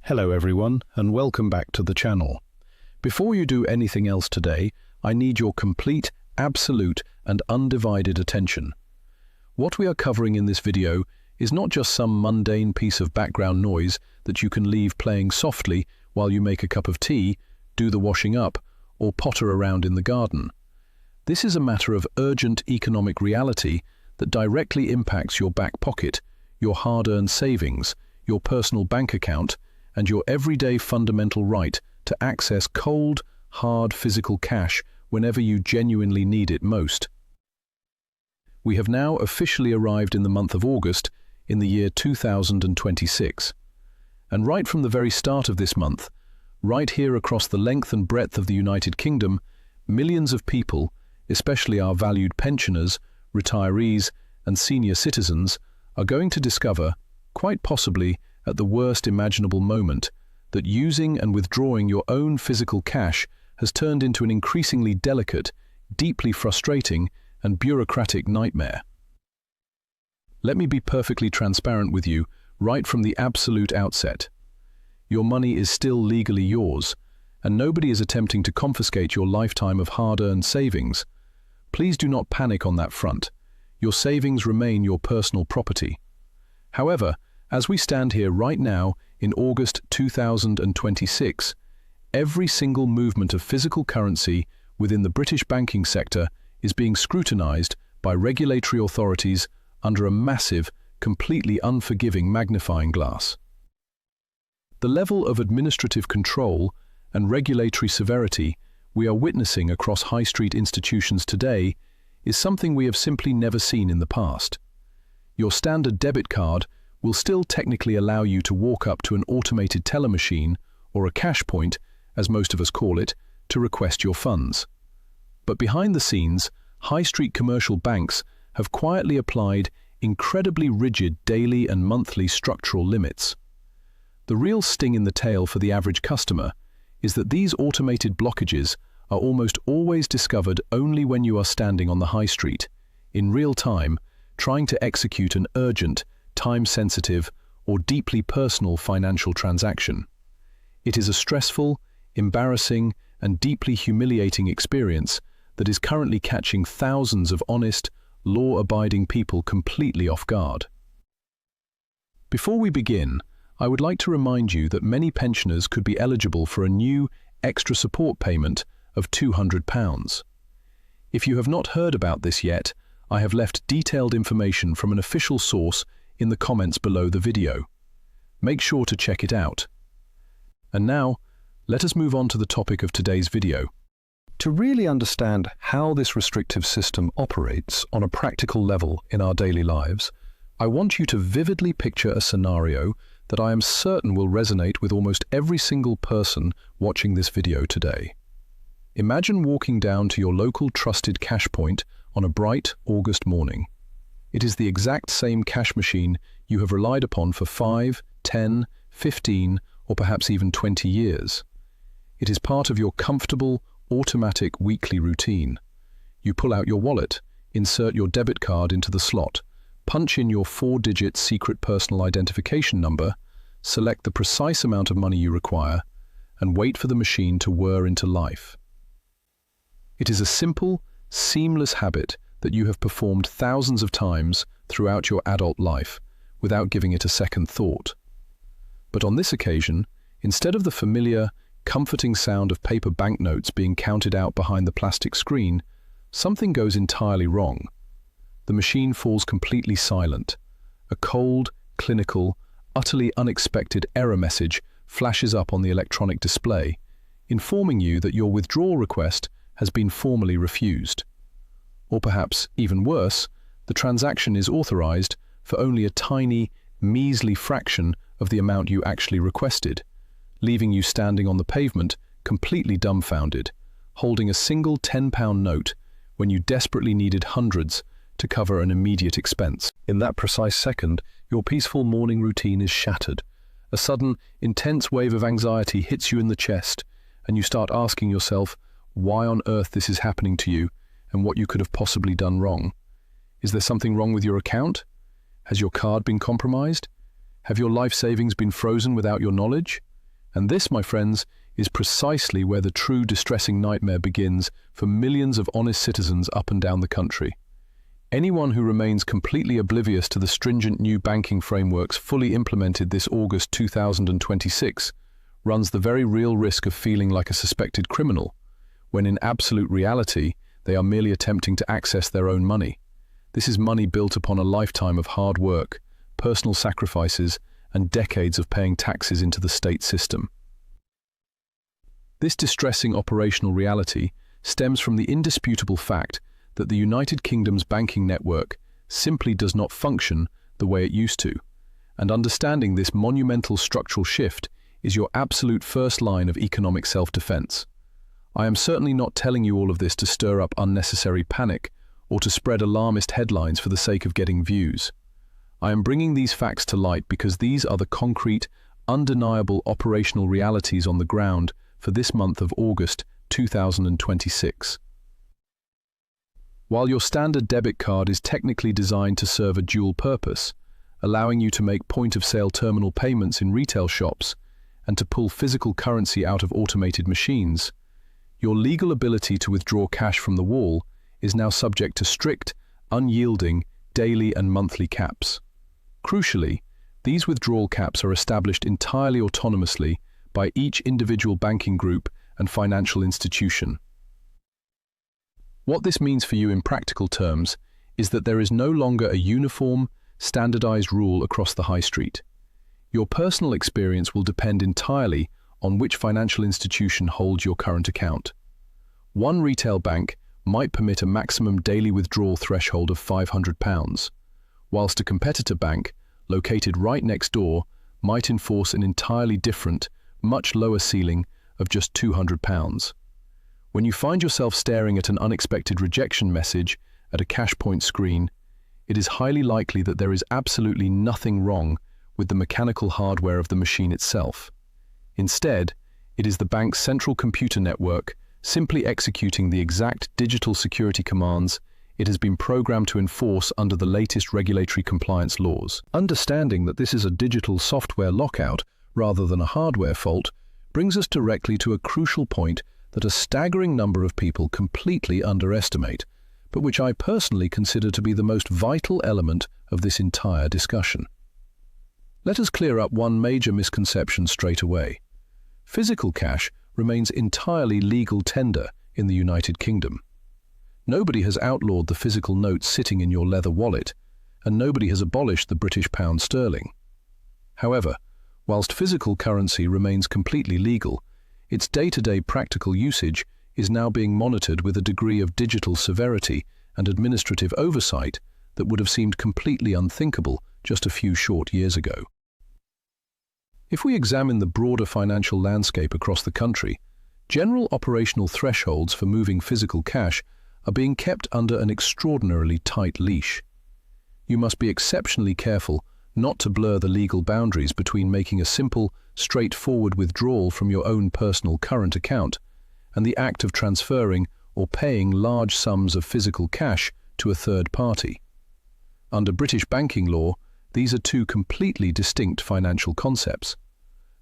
Hello everyone, and welcome back to the channel. Before you do anything else today, I need your complete, absolute, and undivided attention. What we are covering in this video is not just some mundane piece of background noise that you can leave playing softly while you make a cup of tea, do the washing up, or potter around in the garden. This is a matter of urgent economic reality that directly impacts your back pocket, your hard-earned savings, your personal bank account, and your everyday fundamental right to access cold, hard physical cash whenever you genuinely need it most. We have now officially arrived in the month of August in the year 2026. And right from the very start of this month, right here across the length and breadth of the United Kingdom, millions of people, especially our valued pensioners, retirees, and senior citizens, are going to discover, quite possibly at the worst imaginable moment, that using and withdrawing your own physical cash has turned into an increasingly delicate, deeply frustrating, and bureaucratic nightmare. Let me be perfectly transparent with you right from the absolute outset. Your money is still legally yours, and nobody is attempting to confiscate your lifetime of hard-earned savings. Please do not panic on that front. Your savings remain your personal property. However, as we stand here right now in August 2026, every single movement of physical currency within the British banking sector is being scrutinized by regulatory authorities under a massive, completely unforgiving magnifying glass. The level of administrative control and regulatory severity we are witnessing across high street institutions today is something we have simply never seen in the past. Your standard debit card will still technically allow you to walk up to an automated teller machine, or a cash point, as most of us call it, to request your funds. But behind the scenes, high street commercial banks have quietly applied incredibly rigid daily and monthly structural limits. The real sting in the tail for the average customer is that these automated blockages are almost always discovered only when you are standing on the high street, in real time, trying to execute an urgent, time-sensitive, or deeply personal financial transaction. It is a stressful, embarrassing, and deeply humiliating experience that is currently catching thousands of honest, law-abiding people completely off guard. Before we begin, I would like to remind you that many pensioners could be eligible for a new extra support payment of £200. If you have not heard about this yet, I have left detailed information from an official source in the comments below the video. Make sure to check it out. And now, let us move on to the topic of today's video. To really understand how this restrictive system operates on a practical level in our daily lives, I want you to vividly picture a scenario that I am certain will resonate with almost every single person watching this video today. Imagine walking down to your local trusted cash point on a bright August morning. It is the exact same cash machine you have relied upon for 5, 10, 15, or perhaps even 20 years. It is part of your comfortable, automatic weekly routine. You pull out your wallet, insert your debit card into the slot, punch in your 4-digit secret personal identification number, select the precise amount of money you require, and wait for the machine to whir into life. It is a simple, seamless habit that you have performed thousands of times throughout your adult life without giving it a second thought. But on this occasion, instead of the familiar, comforting sound of paper banknotes being counted out behind the plastic screen, something goes entirely wrong. The machine falls completely silent. A cold, clinical, utterly unexpected error message flashes up on the electronic display, informing you that your withdrawal request has been formally refused. Or perhaps, even worse, the transaction is authorized for only a tiny, measly fraction of the amount you actually requested, leaving you standing on the pavement completely dumbfounded, holding a single £10 note when you desperately needed hundreds to cover an immediate expense. In that precise second, your peaceful morning routine is shattered. A sudden, intense wave of anxiety hits you in the chest, and you start asking yourself why on earth this is happening to you and what you could have possibly done wrong. Is there something wrong with your account? Has your card been compromised? Have your life savings been frozen without your knowledge? And this, my friends, is precisely where the true distressing nightmare begins for millions of honest citizens up and down the country. Anyone who remains completely oblivious to the stringent new banking frameworks fully implemented this August 2026 runs the very real risk of feeling like a suspected criminal, when in absolute reality, they are merely attempting to access their own money. This is money built upon a lifetime of hard work, personal sacrifices, and decades of paying taxes into the state system. This distressing operational reality stems from the indisputable fact that the United Kingdom's banking network simply does not function the way it used to, and understanding this monumental structural shift is your absolute first line of economic self-defense. I am certainly not telling you all of this to stir up unnecessary panic or to spread alarmist headlines for the sake of getting views. I am bringing these facts to light because these are the concrete, undeniable operational realities on the ground for this month of August 2026. While your standard debit card is technically designed to serve a dual purpose, allowing you to make point-of-sale terminal payments in retail shops and to pull physical currency out of automated machines, your legal ability to withdraw cash from the wall is now subject to strict, unyielding, daily and monthly caps. Crucially, these withdrawal caps are established entirely autonomously by each individual banking group and financial institution. What this means for you in practical terms is that there is no longer a uniform, standardized rule across the high street. Your personal experience will depend entirely on which financial institution holds your current account. One retail bank might permit a maximum daily withdrawal threshold of £500, whilst a competitor bank, located right next door, might enforce an entirely different, much lower ceiling of just £200. When you find yourself staring at an unexpected rejection message at a cash point screen, it is highly likely that there is absolutely nothing wrong with the mechanical hardware of the machine itself. Instead, it is the bank's central computer network simply executing the exact digital security commands it has been programmed to enforce under the latest regulatory compliance laws. Understanding that this is a digital software lockout rather than a hardware fault brings us directly to a crucial point that a staggering number of people completely underestimate, but which I personally consider to be the most vital element of this entire discussion. Let us clear up one major misconception straight away. Physical cash remains entirely legal tender in the United Kingdom. Nobody has outlawed the physical note sitting in your leather wallet, and nobody has abolished the British pound sterling. However, whilst physical currency remains completely legal, its day-to-day practical usage is now being monitored with a degree of digital severity and administrative oversight that would have seemed completely unthinkable just a few short years ago. If we examine the broader financial landscape across the country, general operational thresholds for moving physical cash are being kept under an extraordinarily tight leash. You must be exceptionally careful not to blur the legal boundaries between making a simple, straightforward withdrawal from your own personal current account and the act of transferring or paying large sums of physical cash to a third party. Under British banking law, these are two completely distinct financial concepts.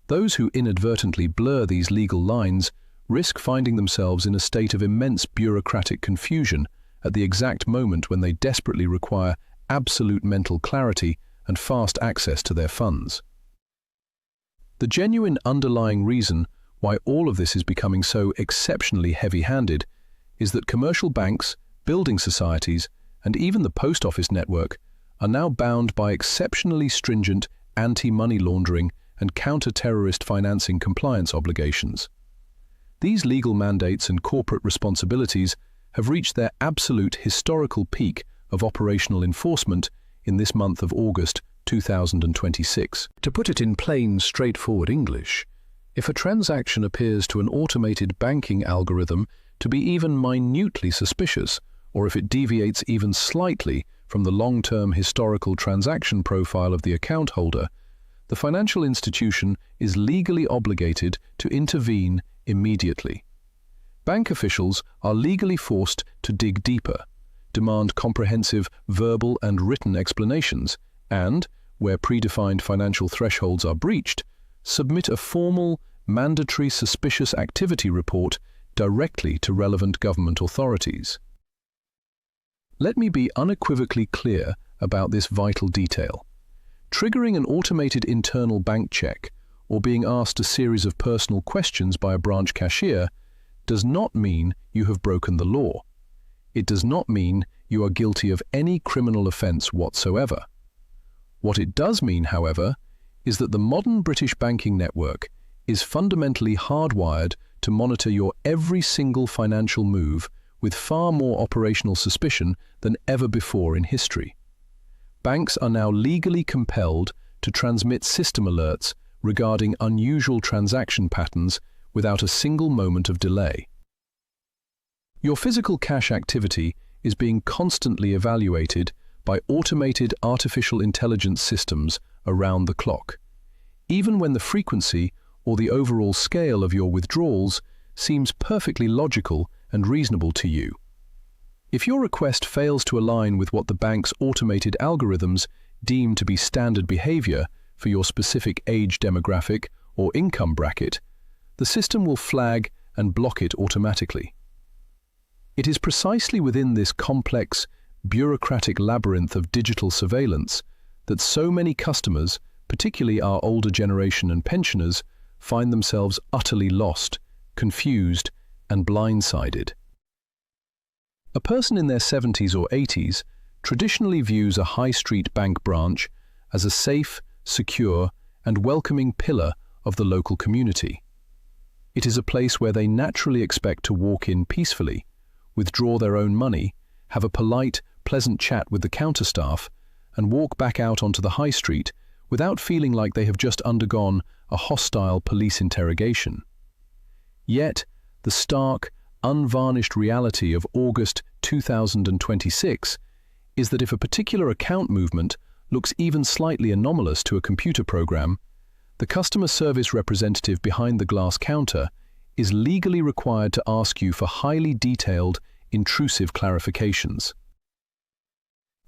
Those who inadvertently blur these legal lines risk finding themselves in a state of immense bureaucratic confusion at the exact moment when they desperately require absolute mental clarity and fast access to their funds. The genuine underlying reason why all of this is becoming so exceptionally heavy-handed is that commercial banks, building societies, and even the post office network are now bound by exceptionally stringent anti-money laundering and counter-terrorist financing compliance obligations. These legal mandates and corporate responsibilities have reached their absolute historical peak of operational enforcement in this month of August 2026. To put it in plain, straightforward English, if a transaction appears to an automated banking algorithm to be even minutely suspicious, or if it deviates even slightly from the long-term historical transaction profile of the account holder, the financial institution is legally obligated to intervene immediately. Bank officials are legally forced to dig deeper, demand comprehensive verbal and written explanations, and, where predefined financial thresholds are breached, submit a formal, mandatory suspicious activity report directly to relevant government authorities. Let me be unequivocally clear about this vital detail. Triggering an automated internal bank check or being asked a series of personal questions by a branch cashier does not mean you have broken the law. It does not mean you are guilty of any criminal offence whatsoever. What it does mean, however, is that the modern British banking network is fundamentally hardwired to monitor your every single financial move with far more operational suspicion than ever before in history. Banks are now legally compelled to transmit system alerts regarding unusual transaction patterns without a single moment of delay. Your physical cash activity is being constantly evaluated by automated artificial intelligence systems around the clock, even when the frequency or the overall scale of your withdrawals seems perfectly logical and reasonable to you. If your request fails to align with what the bank's automated algorithms deem to be standard behavior for your specific age demographic or income bracket, the system will flag and block it automatically. It is precisely within this complex, bureaucratic labyrinth of digital surveillance that so many customers, particularly our older generation and pensioners, find themselves utterly lost, confused, and blindsided. A person in their 70s or 80s traditionally views a high street bank branch as a safe, secure, and welcoming pillar of the local community. It is a place where they naturally expect to walk in peacefully, withdraw their own money, have a polite, pleasant chat with the counter staff, and walk back out onto the high street without feeling like they have just undergone a hostile police interrogation. Yet, the stark, unvarnished reality of August 2026 is that if a particular account movement looks even slightly anomalous to a computer program, the customer service representative behind the glass counter is legally required to ask you for highly detailed, intrusive clarifications.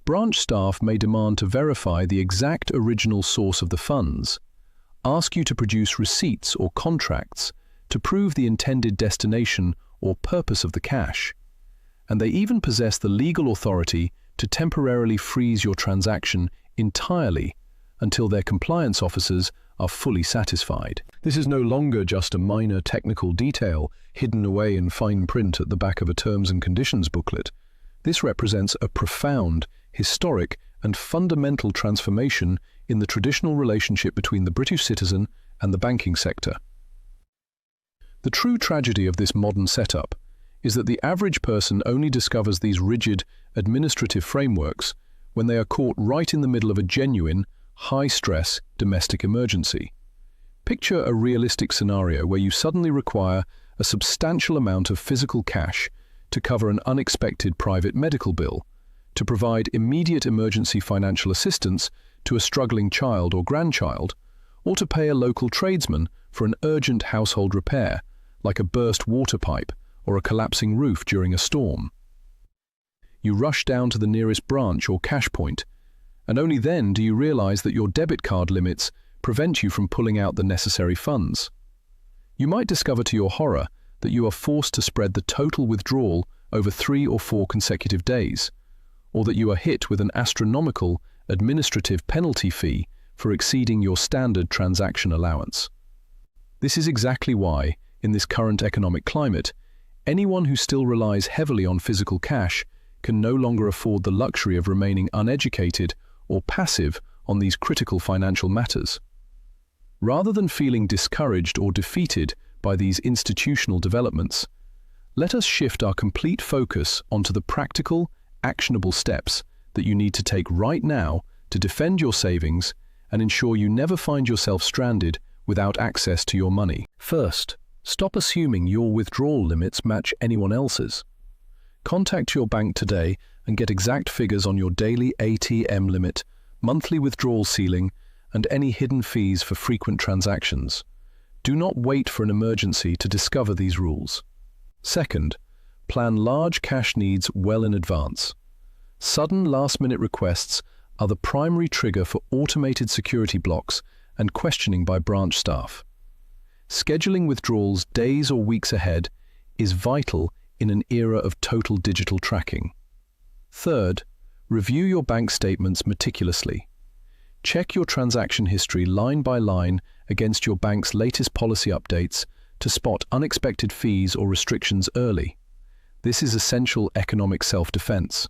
Branch staff may demand to verify the exact original source of the funds, ask you to produce receipts or contracts to prove the intended destination or purpose of the cash, and they even possess the legal authority to temporarily freeze your transaction entirely until their compliance officers are fully satisfied. This is no longer just a minor technical detail hidden away in fine print at the back of a terms and conditions booklet. This represents a profound, historic, and fundamental transformation in the traditional relationship between the British citizen and the banking sector. The true tragedy of this modern setup is that the average person only discovers these rigid, administrative frameworks when they are caught right in the middle of a genuine, high-stress domestic emergency. Picture a realistic scenario where you suddenly require a substantial amount of physical cash to cover an unexpected private medical bill, to provide immediate emergency financial assistance to a struggling child or grandchild, or to pay a local tradesman for an urgent household repair, like a burst water pipe or a collapsing roof during a storm. You rush down to the nearest branch or cash point, and only then do you realize that your debit card limits prevent you from pulling out the necessary funds. You might discover to your horror that you are forced to spread the total withdrawal over 3 or 4 consecutive days, or that you are hit with an astronomical administrative penalty fee for exceeding your standard transaction allowance. This is exactly why, in this current economic climate, anyone who still relies heavily on physical cash can no longer afford the luxury of remaining uneducated or passive on these critical financial matters. Rather than feeling discouraged or defeated by these institutional developments, let us shift our complete focus onto the practical, actionable steps that you need to take right now to defend your savings and ensure you never find yourself stranded without access to your money. First, stop assuming your withdrawal limits match anyone else's. Contact your bank today and get exact figures on your daily ATM limit, monthly withdrawal ceiling, and any hidden fees for frequent transactions. Do not wait for an emergency to discover these rules. Second, plan large cash needs well in advance. Sudden last-minute requests are the primary trigger for automated security blocks and questioning by branch staff. Scheduling withdrawals days or weeks ahead is vital in an era of total digital tracking. Third, review your bank statements meticulously. Check your transaction history line by line against your bank's latest policy updates to spot unexpected fees or restrictions early. This is essential economic self-defense.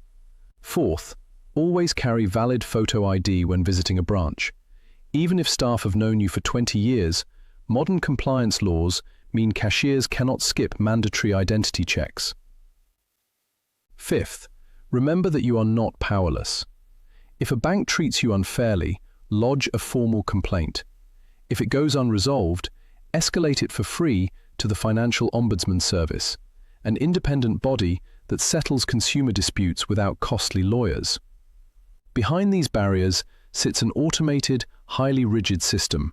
Fourth, always carry valid photo ID when visiting a branch. Even if staff have known you for 20 years, modern compliance laws mean cashiers cannot skip mandatory identity checks. Fifth, remember that you are not powerless. If a bank treats you unfairly, lodge a formal complaint. If it goes unresolved, escalate it for free to the Financial Ombudsman Service, an independent body that settles consumer disputes without costly lawyers. Behind these barriers sits an automated, highly rigid system.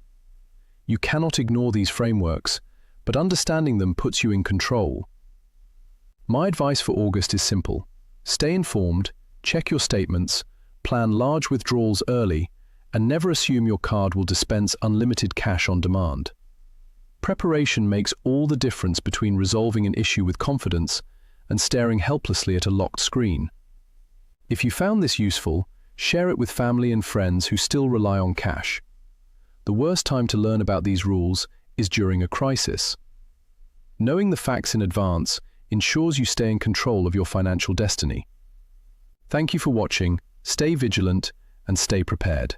You cannot ignore these frameworks, but understanding them puts you in control. My advice for August is simple. Stay informed, check your statements, plan large withdrawals early, and never assume your card will dispense unlimited cash on demand. Preparation makes all the difference between resolving an issue with confidence and staring helplessly at a locked screen. If you found this useful, share it with family and friends who still rely on cash. The worst time to learn about these rules is during a crisis. Knowing the facts in advance ensures you stay in control of your financial destiny. Thank you for watching, stay vigilant, and stay prepared.